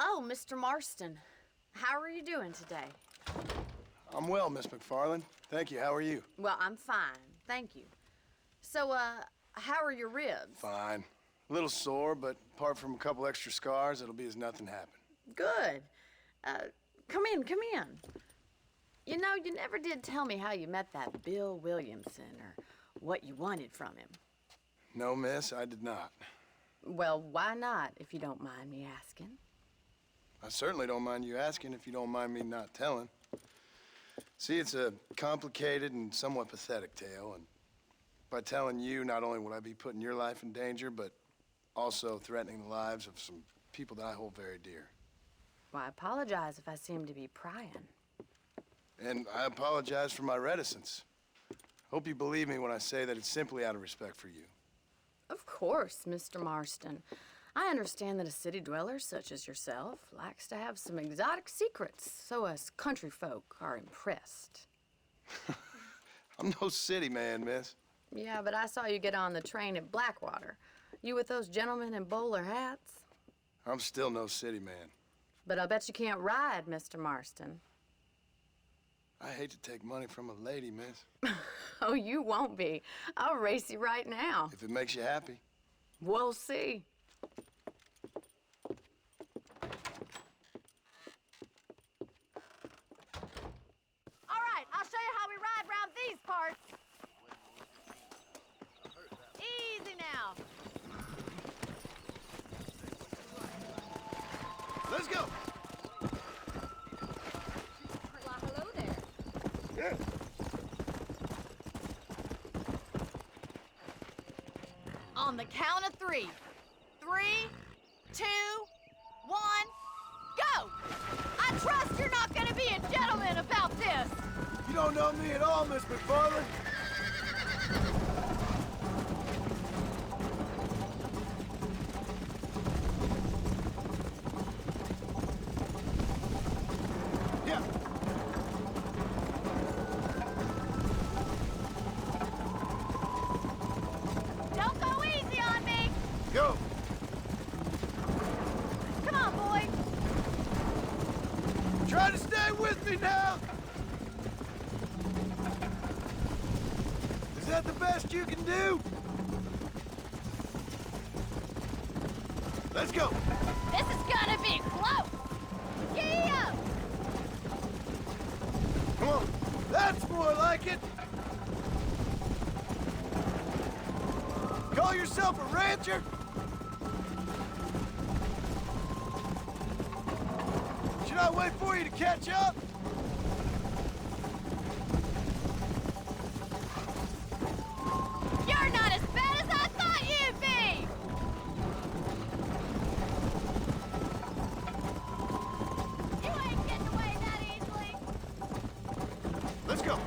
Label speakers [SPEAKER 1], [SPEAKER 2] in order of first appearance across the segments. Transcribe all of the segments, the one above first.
[SPEAKER 1] Oh, Mr. Marston. How are you doing today?
[SPEAKER 2] I'm well, Miss MacFarlane. Thank you. How are you?
[SPEAKER 1] Well, I'm fine. Thank you. So, how are your ribs?
[SPEAKER 2] Fine. A little sore, but apart from a couple extra scars, it'll be as nothing happened.
[SPEAKER 1] Good. Come in, come in. You know, you never did tell me how you met that Bill Williamson or what you wanted from him.
[SPEAKER 2] No, miss, I did not.
[SPEAKER 1] Well, why not, if you don't mind me asking?
[SPEAKER 2] I certainly don't mind you asking if you don't mind me not telling. See, it's a complicated and somewhat pathetic tale, and by telling you, not only would I be putting your life in danger, but also threatening the lives of some people that I hold very dear.
[SPEAKER 1] Well, I apologize if I seem to be prying.
[SPEAKER 2] And I apologize for my reticence. Hope you believe me when I say that it's simply out of respect for you.
[SPEAKER 1] Of course, Mr. Marston. I understand that a city dweller such as yourself likes to have some exotic secrets, so us country folk are impressed.
[SPEAKER 2] I'm no city man, miss.
[SPEAKER 1] Yeah, but I saw you get on the train at Blackwater. You with those gentlemen in bowler hats?
[SPEAKER 2] I'm still no city man.
[SPEAKER 1] But I bet you can't ride, Mr. Marston.
[SPEAKER 2] I hate to take money from a lady, miss.
[SPEAKER 1] Oh, you won't be. I'll race you right now.
[SPEAKER 2] If it makes you happy.
[SPEAKER 1] We'll see. All right, I'll show you how we ride around these parts. Easy now.
[SPEAKER 2] Let's go.
[SPEAKER 1] Well, hello there.
[SPEAKER 2] Yeah.
[SPEAKER 1] On the count of 3. 3, 2, 1, go! I trust you're not gonna be a gentleman about this.
[SPEAKER 2] You don't know me at all, Miss MacFarlane. Yeah.
[SPEAKER 1] Don't go easy on me.
[SPEAKER 2] Go.
[SPEAKER 1] Come on, boy.
[SPEAKER 2] Try to stay with me now. Is that the best you can do? Let's go.
[SPEAKER 1] This is gonna be close. Giddy up.
[SPEAKER 2] Come on. That's more like it. Call yourself a rancher? Should I wait for you to catch up?
[SPEAKER 1] You're not as bad as I thought you'd be. You ain't getting away that easily.
[SPEAKER 2] Let's go.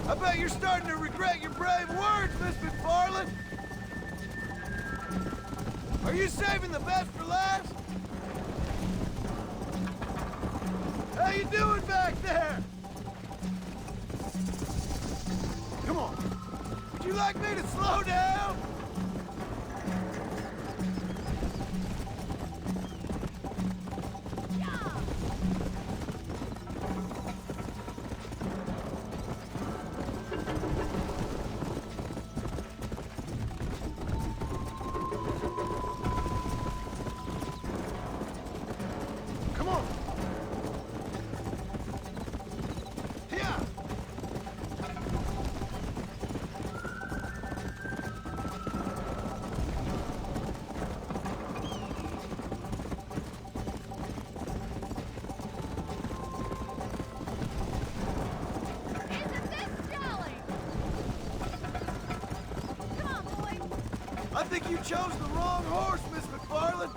[SPEAKER 2] I bet you're starting to regret your brave words, Miss MacFarlane. Are you saving the best for last? How you doing back there? Come on. Would you like me to slow down?
[SPEAKER 1] Yeah.
[SPEAKER 2] Come on. Here.
[SPEAKER 1] Isn't this jolly? Come on, boy.
[SPEAKER 2] I think you chose the wrong horse, Miss MacFarlane.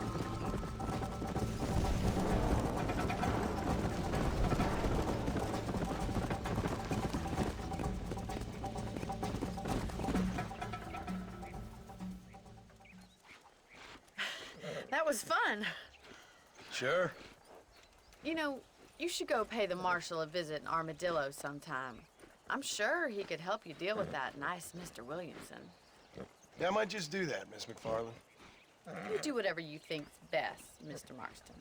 [SPEAKER 1] That was fun.
[SPEAKER 2] Sure.
[SPEAKER 1] You know, you should go pay the Marshal a visit in Armadillo sometime. I'm sure he could help you deal with that nice Mr. Williamson.
[SPEAKER 2] Yeah, I might just do that, Miss MacFarlane.
[SPEAKER 1] You do whatever you think's best, Mr. Marston.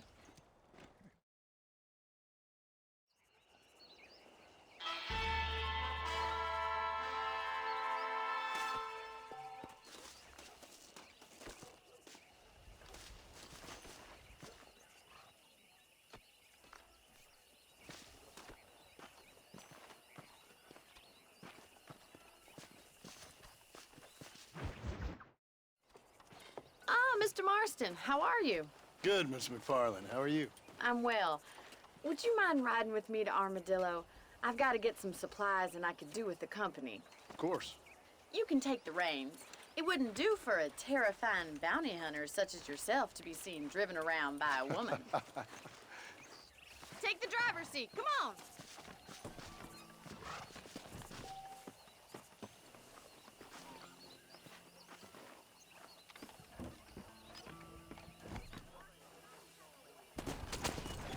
[SPEAKER 1] Mr. Marston, how are you?
[SPEAKER 2] Good, Miss MacFarlane. How are you?
[SPEAKER 1] I'm well. Would you mind riding with me to Armadillo? I've got to get some supplies and I could do with the company.
[SPEAKER 2] Of course.
[SPEAKER 1] You can take the reins. It wouldn't do for a terrifying bounty hunter such as yourself to be seen driven around by a woman. Take the driver's seat. Come on.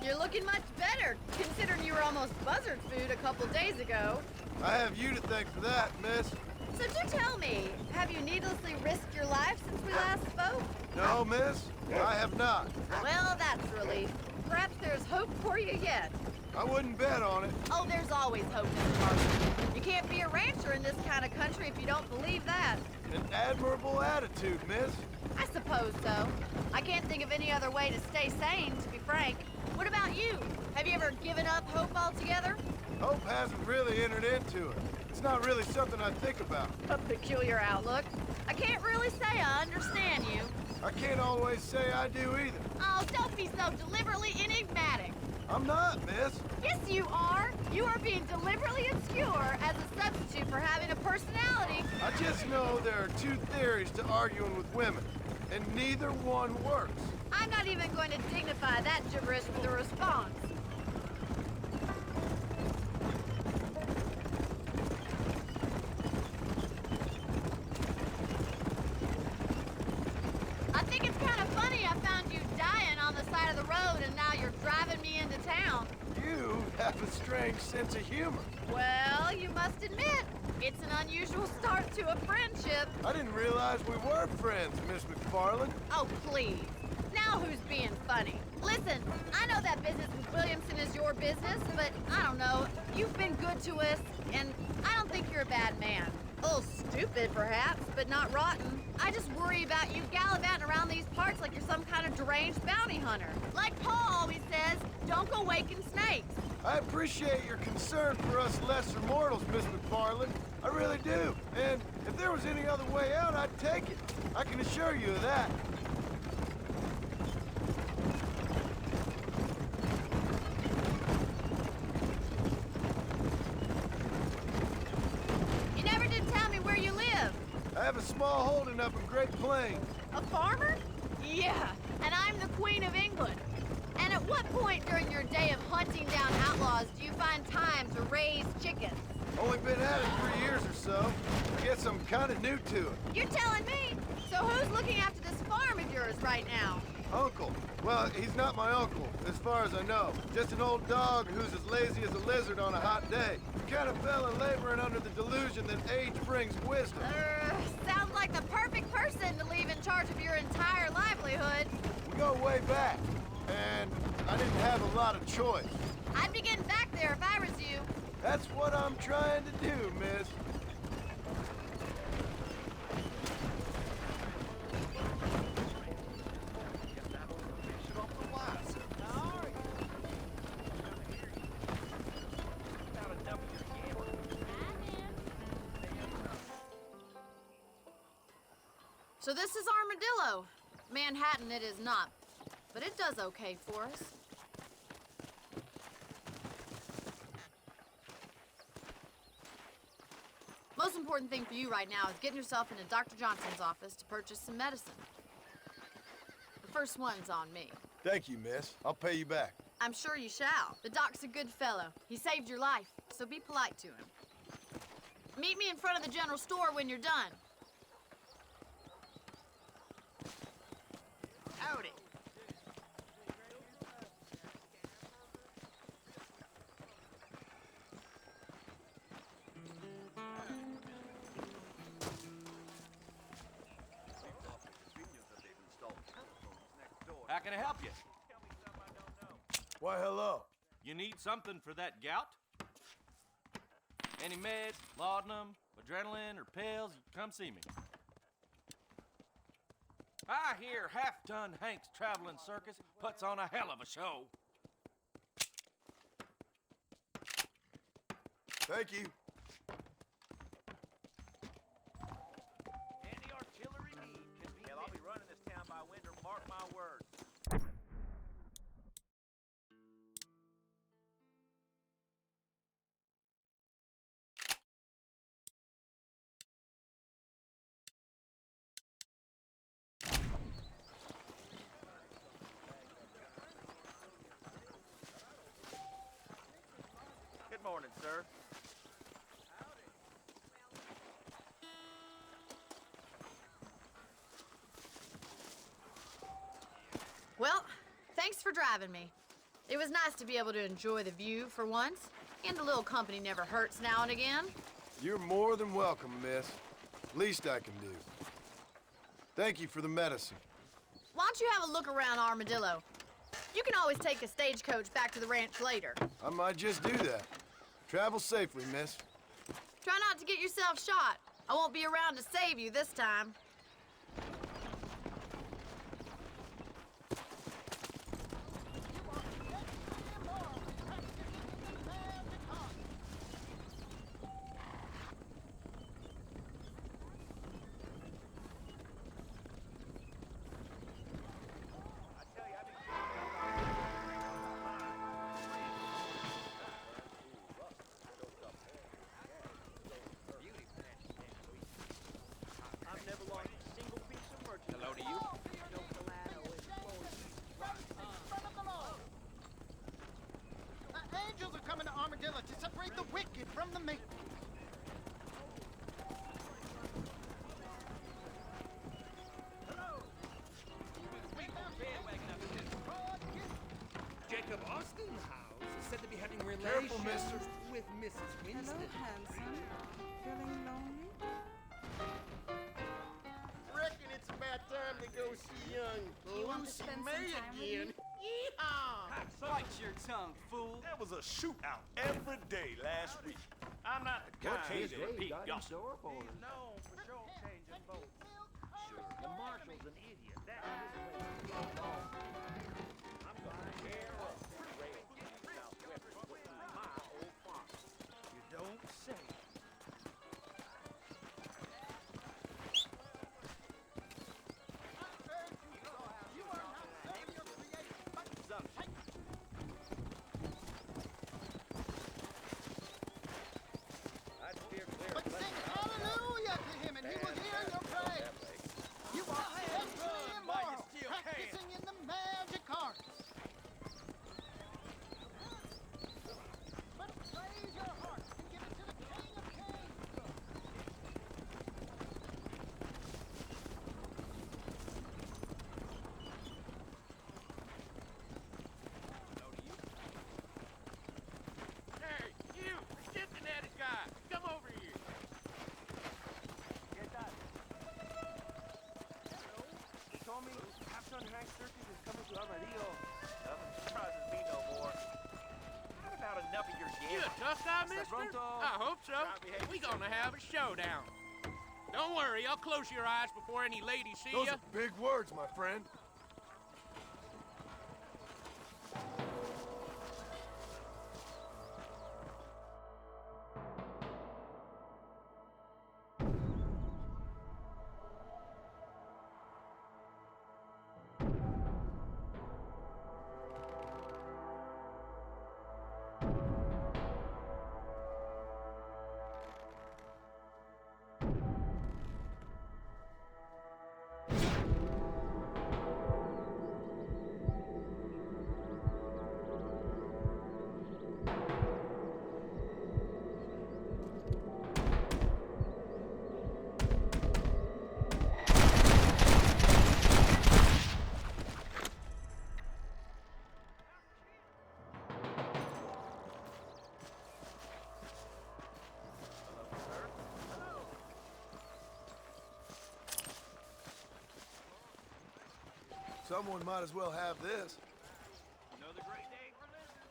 [SPEAKER 1] You're looking much better, considering you were almost buzzard food a couple days ago.
[SPEAKER 2] I have you to thank for that, miss.
[SPEAKER 1] So do tell me, have you needlessly risked your life since we last spoke?
[SPEAKER 2] No, miss, I have not.
[SPEAKER 1] Well, that's a relief. Perhaps there's hope for you yet.
[SPEAKER 2] I wouldn't bet on it.
[SPEAKER 1] Oh, there's always hope, Mr. Marston. You can't be a rancher in this kind of country if you don't believe that.
[SPEAKER 2] An admirable attitude, miss.
[SPEAKER 1] I suppose so. I can't think of any other way to stay sane, to be frank. What about you? Have you ever given up hope altogether?
[SPEAKER 2] Hope hasn't really entered into it. It's not really something I think about.
[SPEAKER 1] A peculiar outlook. I can't really say I understand you.
[SPEAKER 2] I can't always say I do either.
[SPEAKER 1] Oh, don't be so deliberately enigmatic.
[SPEAKER 2] I'm not, miss.
[SPEAKER 1] Yes, you are. You are being deliberately obscure as a substitute for having a personality.
[SPEAKER 2] I just know there are two theories to arguing with women, and neither one works.
[SPEAKER 1] I'm not even going to dignify that gibberish with a response. I think it's kind of funny I found you dying on the side of the road and now you're driving me into town.
[SPEAKER 2] You have a strange sense of humor.
[SPEAKER 1] Well, you must admit, it's an unusual start to a friendship.
[SPEAKER 2] I didn't realize we were friends, Miss MacFarlane.
[SPEAKER 1] Oh, please. Now who's being funny? Listen, I know that business with Williamson is your business, but I don't know. You've been good to us, and I don't think you're a bad man. A little stupid, perhaps, but not rotten. I just worry about you gallivanting around these parts like you're some kind of deranged bounty hunter. Like Paul always says, don't go waking snakes.
[SPEAKER 2] I appreciate your concern for us lesser mortals, Miss MacFarlane. I really do. And if there was any other way out, I'd take it. I can assure you of that.
[SPEAKER 1] You never did tell me where you live.
[SPEAKER 2] I have a small holding up in Great Plains.
[SPEAKER 1] A farmer? Yeah, and I'm the Queen of England. And at what point during your day of hunting down outlaws do you find time to raise chickens?
[SPEAKER 2] Only been at it 3 years or so. I guess I'm kind of new to it.
[SPEAKER 1] You're telling me? So who's looking after this farm of yours right now?
[SPEAKER 2] Uncle. Well, he's not my uncle, as far as I know. Just an old dog who's as lazy as a lizard on a hot day. The kind of fella laboring under the delusion that age brings wisdom.
[SPEAKER 1] Sounds like the perfect person to leave in charge of your entire livelihood.
[SPEAKER 2] We go way back, and I didn't have a lot of choice.
[SPEAKER 1] I'd be getting back there if I was you.
[SPEAKER 2] That's what I'm trying to do, miss.
[SPEAKER 1] So this is Armadillo. Manhattan it is not, but it does okay for us. Most important thing for you right now is getting yourself into Dr. Johnson's office to purchase some medicine. The first one's on me.
[SPEAKER 2] Thank you, miss. I'll pay you back.
[SPEAKER 1] I'm sure you shall. The doc's a good fellow. He saved your life, so be polite to him. Meet me in front of the general store when you're done. Howdy.
[SPEAKER 3] How can I help you?
[SPEAKER 2] Why, hello.
[SPEAKER 3] You need something for that gout? Any meds, laudanum, adrenaline, or pills, come see me. I hear Half-Ton Hank's traveling circus puts on a hell of a show.
[SPEAKER 2] Thank you.
[SPEAKER 3] Any artillery need can be. Hell, I'll be running this town by winter, mark my words. Good morning, sir.
[SPEAKER 1] Well, thanks for driving me. It was nice to be able to enjoy the view for once, and a little company never hurts now and again.
[SPEAKER 2] You're more than welcome, miss. Least I can do. Thank you for the medicine.
[SPEAKER 1] Why don't you have a look around Armadillo? You can always take a stagecoach back to the ranch later.
[SPEAKER 2] I might just do that. Travel safely, miss.
[SPEAKER 1] Try not to get yourself shot. I won't be around to save you this time.
[SPEAKER 3] Hello to you.
[SPEAKER 4] Angels are coming to Armadillo to separate the wicked from the meek.
[SPEAKER 5] Jacob Austin's house is said to be having
[SPEAKER 2] Careful,
[SPEAKER 5] relations
[SPEAKER 2] mister.
[SPEAKER 5] with Mrs. Winston.
[SPEAKER 6] Hello, handsome. Feeling lonely?
[SPEAKER 4] Reckon it's about time to go see young
[SPEAKER 6] You want to
[SPEAKER 4] Lucy
[SPEAKER 6] spend some
[SPEAKER 4] May
[SPEAKER 6] time with
[SPEAKER 4] again. Yeehaw!
[SPEAKER 3] Bite your tongue, fool.
[SPEAKER 7] There was a shootout every day last week.
[SPEAKER 3] I'm not the kind to repeat gossip.
[SPEAKER 4] Known for short changing boats.
[SPEAKER 3] The Marshal's an idiot. That
[SPEAKER 7] I'm gonna tear up the rail southwest of my old farm.
[SPEAKER 3] you don't say.
[SPEAKER 4] You are not serving your creator, but Satan.
[SPEAKER 7] I'd steer clear
[SPEAKER 4] But
[SPEAKER 7] of
[SPEAKER 4] sing hallelujah to him, and he will hear your praise. You are sexually immoral, practicing in the magic arts. But praise your heart and give it to the King of Kings.
[SPEAKER 3] Hey, you! Cincinnati guy! Come over here!
[SPEAKER 7] Get that. He told me Half-Ton Hank's circus is coming to Armadillo. Nothing surprises me no more. I've about enough of your
[SPEAKER 8] You a
[SPEAKER 7] gambling.
[SPEAKER 8] tough guy,
[SPEAKER 7] Mr.
[SPEAKER 8] mister?
[SPEAKER 7] Grunto.
[SPEAKER 8] I hope so. We gonna have a showdown. Don't worry, I'll close your eyes before any ladies see
[SPEAKER 2] Those
[SPEAKER 8] ya.
[SPEAKER 2] are big words, my friend. Someone might as well have this.
[SPEAKER 7] Another great day for lizards.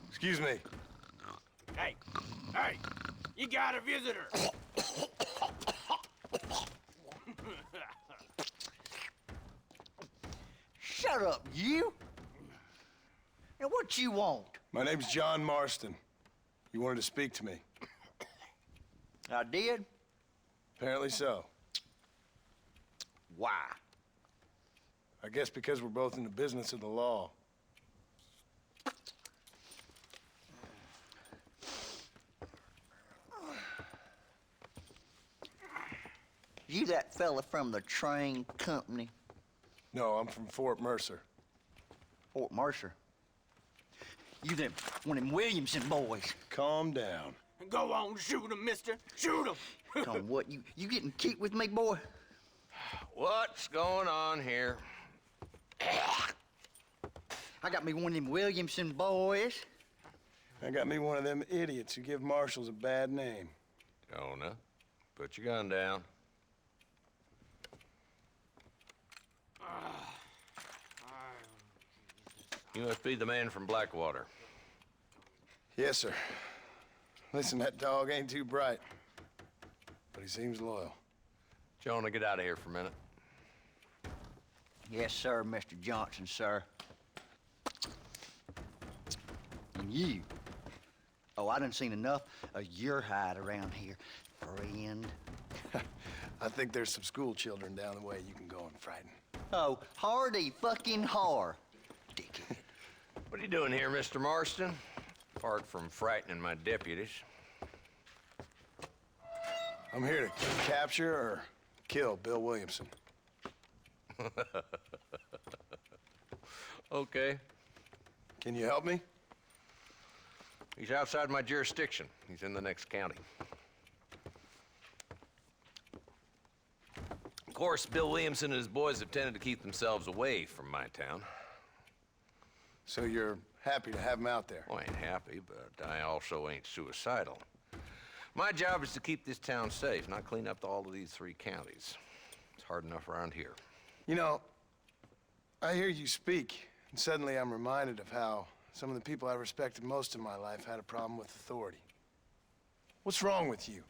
[SPEAKER 2] Excuse me.
[SPEAKER 7] Hey, hey, you got a visitor.
[SPEAKER 4] Shut up, you! Now what you want?
[SPEAKER 2] My name's John Marston. You wanted to speak to me.
[SPEAKER 4] I did?
[SPEAKER 2] Apparently so.
[SPEAKER 4] Why?
[SPEAKER 2] I guess because we're both in the business of the law.
[SPEAKER 4] You that fella from the train company?
[SPEAKER 2] No, I'm from Fort Mercer.
[SPEAKER 4] Fort Mercer? You them one of them Williamson boys?
[SPEAKER 2] Calm down.
[SPEAKER 7] Go on, shoot him, mister. Shoot him.
[SPEAKER 4] Come what, you getting kicked with me, boy?
[SPEAKER 8] What's going on here?
[SPEAKER 4] I got me one of them Williamson boys.
[SPEAKER 2] I got me one of them idiots who give marshals a bad name.
[SPEAKER 8] Jonah, put your gun down. You must be the man from Blackwater.
[SPEAKER 2] Yes, sir. Listen, that dog ain't too bright, but he seems loyal.
[SPEAKER 8] Jonah, get out of here for a minute.
[SPEAKER 4] Yes, sir, Mr. Johnson, sir. And you? Oh, I done seen enough of your hide around here, friend.
[SPEAKER 2] I think there's some school children down the way you can go and frighten.
[SPEAKER 4] Oh, hardy fucking har. Dickhead.
[SPEAKER 8] What are you doing here, Mr. Marston? Apart from frightening my deputies.
[SPEAKER 2] I'm here to capture or kill Bill Williamson.
[SPEAKER 8] Okay.
[SPEAKER 2] Can you help me?
[SPEAKER 8] He's outside my jurisdiction. He's in the next county. Of course, Bill Williamson and his boys have tended to keep themselves away from my town.
[SPEAKER 2] So you're happy to have him out there?
[SPEAKER 8] Well, I ain't happy, but I also ain't suicidal. My job is to keep this town safe, not clean up all of these 3 counties. It's hard enough around here.
[SPEAKER 2] You know, I hear you speak, and suddenly I'm reminded of how some of the people I respected most in my life had a problem with authority. What's wrong with you?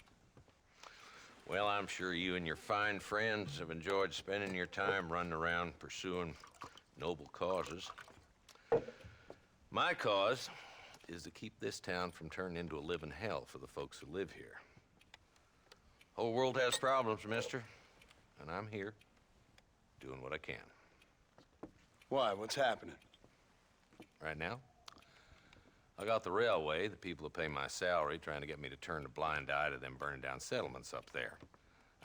[SPEAKER 8] Well, I'm sure you and your fine friends have enjoyed spending your time running around pursuing noble causes. My cause is to keep this town from turning into a living hell for the folks who live here. Whole world has problems, mister, and I'm here doing what I can.
[SPEAKER 2] Why? What's happening?
[SPEAKER 8] Right now, I got the railway, the people who pay my salary, trying to get me to turn a blind eye to them burning down settlements up there.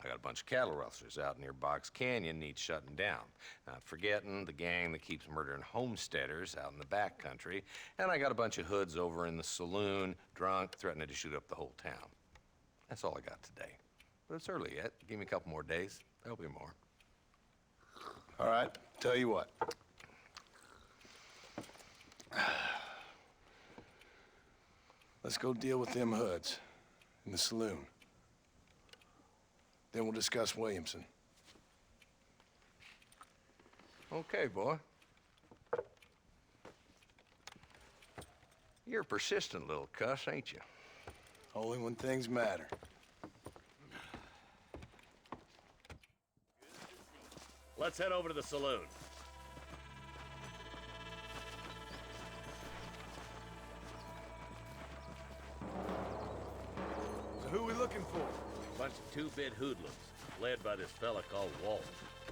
[SPEAKER 8] I got a bunch of cattle rustlers out near Box Canyon needs shutting down. Not forgetting the gang that keeps murdering homesteaders out in the back country. And I got a bunch of hoods over in the saloon, drunk, threatening to shoot up the whole town. That's all I got today. But it's early yet. Give me a couple more days. There'll be more.
[SPEAKER 2] All right, tell you what. Let's go deal with them hoods in the saloon. Then we'll discuss Williamson.
[SPEAKER 8] Okay, boy. You're a persistent little cuss, ain't you?
[SPEAKER 2] Only when things matter.
[SPEAKER 9] Let's head over to the saloon.
[SPEAKER 2] So who we looking for?
[SPEAKER 9] Bunch of two-bit hoodlums, led by this fella called Walton.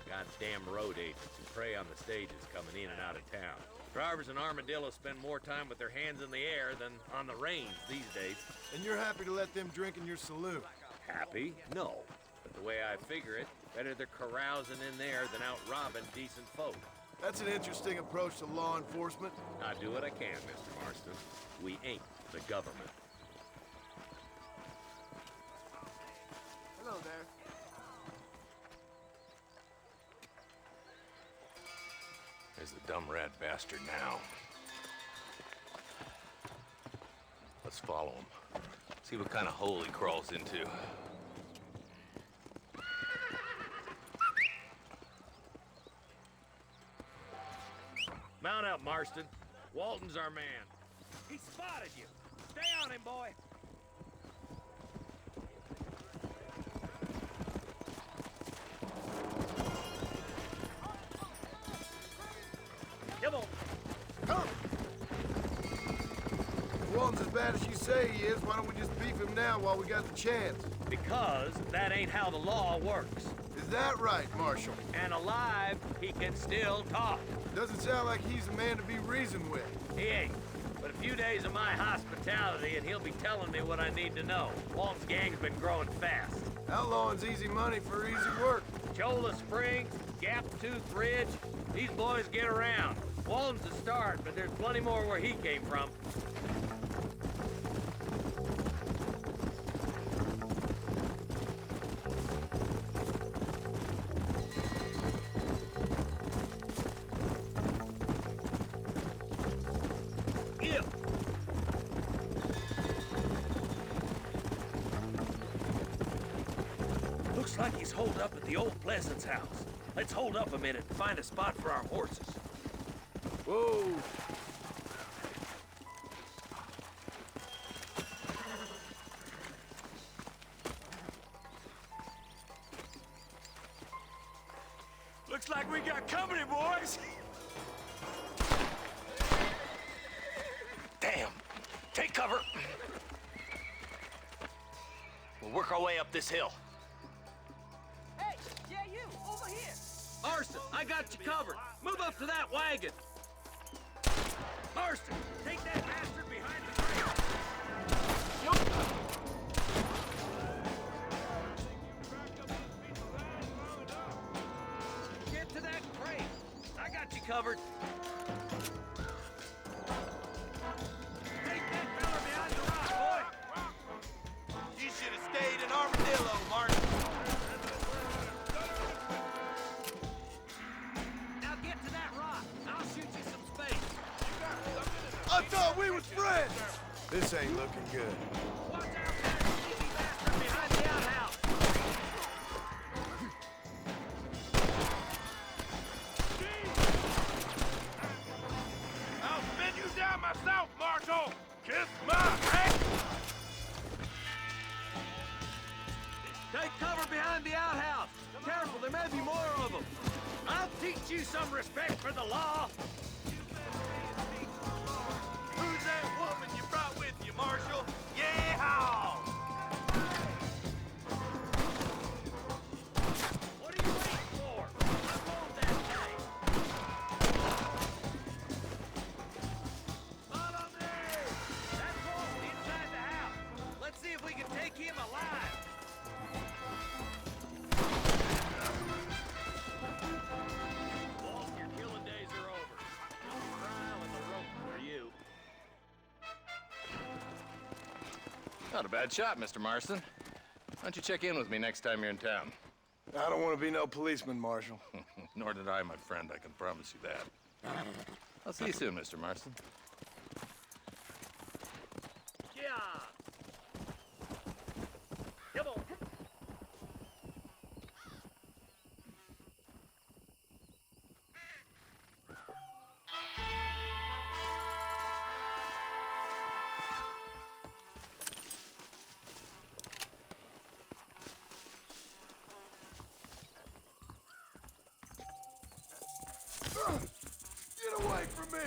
[SPEAKER 9] Goddamn road agents who prey on the stages coming in and out of town. Drivers in Armadillo spend more time with their hands in the air than on the reins these days.
[SPEAKER 2] And you're happy to let them drink in your saloon?
[SPEAKER 9] Happy? No. But the way I figure it, better they're carousing in there than out robbing decent folk.
[SPEAKER 2] That's an interesting approach to law enforcement.
[SPEAKER 9] I do what I can, Mr. Marston. We ain't the government.
[SPEAKER 2] Hello
[SPEAKER 8] Where's the dumb rat bastard now? Let's follow him. See what kind of hole he crawls into.
[SPEAKER 9] Mount up, Marston. Walton's our man.
[SPEAKER 3] He spotted you. Stay on him, boy.
[SPEAKER 9] Come on.
[SPEAKER 2] Come! If Walton's as bad as you say he is, why don't we just beef him now while we got the chance?
[SPEAKER 9] Because that ain't how the law works.
[SPEAKER 2] Is that right, Marshal?
[SPEAKER 9] And alive, he can still talk.
[SPEAKER 2] Doesn't sound like he's a man to be reasoned with.
[SPEAKER 9] He ain't. But a few days of my hospitality and he'll be telling me what I need to know. Walton's gang's been growing fast.
[SPEAKER 2] Outlawing's easy money for easy work.
[SPEAKER 9] Cholla Springs, Gap Tooth Ridge, these boys get around. Walton's the start, but there's plenty more where he came from. Yeah. Looks like he's holed up at the old Pleasance house. Let's hold up a minute and find a spot for our horses.
[SPEAKER 2] Whoa!
[SPEAKER 3] Looks like we got company, boys.
[SPEAKER 10] Damn! Take cover! We'll work our way up this hill.
[SPEAKER 3] Hey, yeah, you, over here.
[SPEAKER 9] Marston, I got you covered. Move up to that wagon. Marston, take that bastard behind the trailer. Get to that crate. I got you covered. Take that fella behind the rock, boy.
[SPEAKER 10] You should have stayed in Armadillo, Marshal.
[SPEAKER 9] Now get to that rock. I'll shoot you some space.
[SPEAKER 2] I thought we was friends! This ain't looking good.
[SPEAKER 9] Watch out for that sneaky bastard behind the outhouse.
[SPEAKER 3] I'll spin you down myself, Marshal. Kiss my ass.
[SPEAKER 9] Take cover behind the outhouse. Careful, there may be more of them. I'll teach you some respect for the law.
[SPEAKER 10] Who's that woman you brought with you, Marshal? Yeehaw!
[SPEAKER 9] What are you waiting for? Unload that thing. Follow me! That's Walton inside the house. Let's see if we can take him alive. Walton, your killing days are over. Trial and the rope for you.
[SPEAKER 8] Not a bad shot, Mr. Marston. Why don't you check in with me next time you're in town?
[SPEAKER 2] I don't want to be no policeman, Marshal.
[SPEAKER 8] Nor did I, my friend. I can promise you that. I'll see you soon, Mr. Marston.
[SPEAKER 9] Yeah. Come on.
[SPEAKER 2] Get away from me!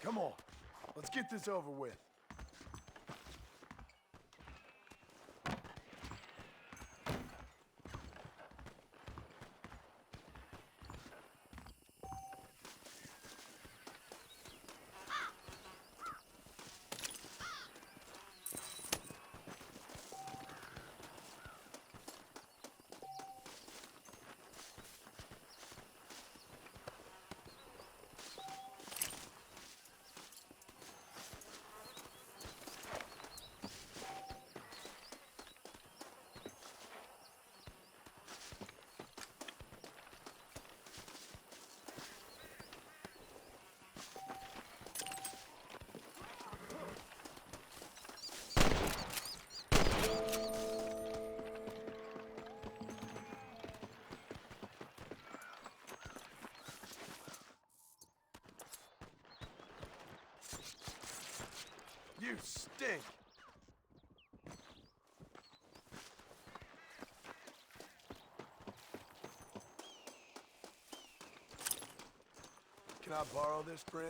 [SPEAKER 2] Come on, let's get this over with.
[SPEAKER 10] You stink. Can I borrow this, friend?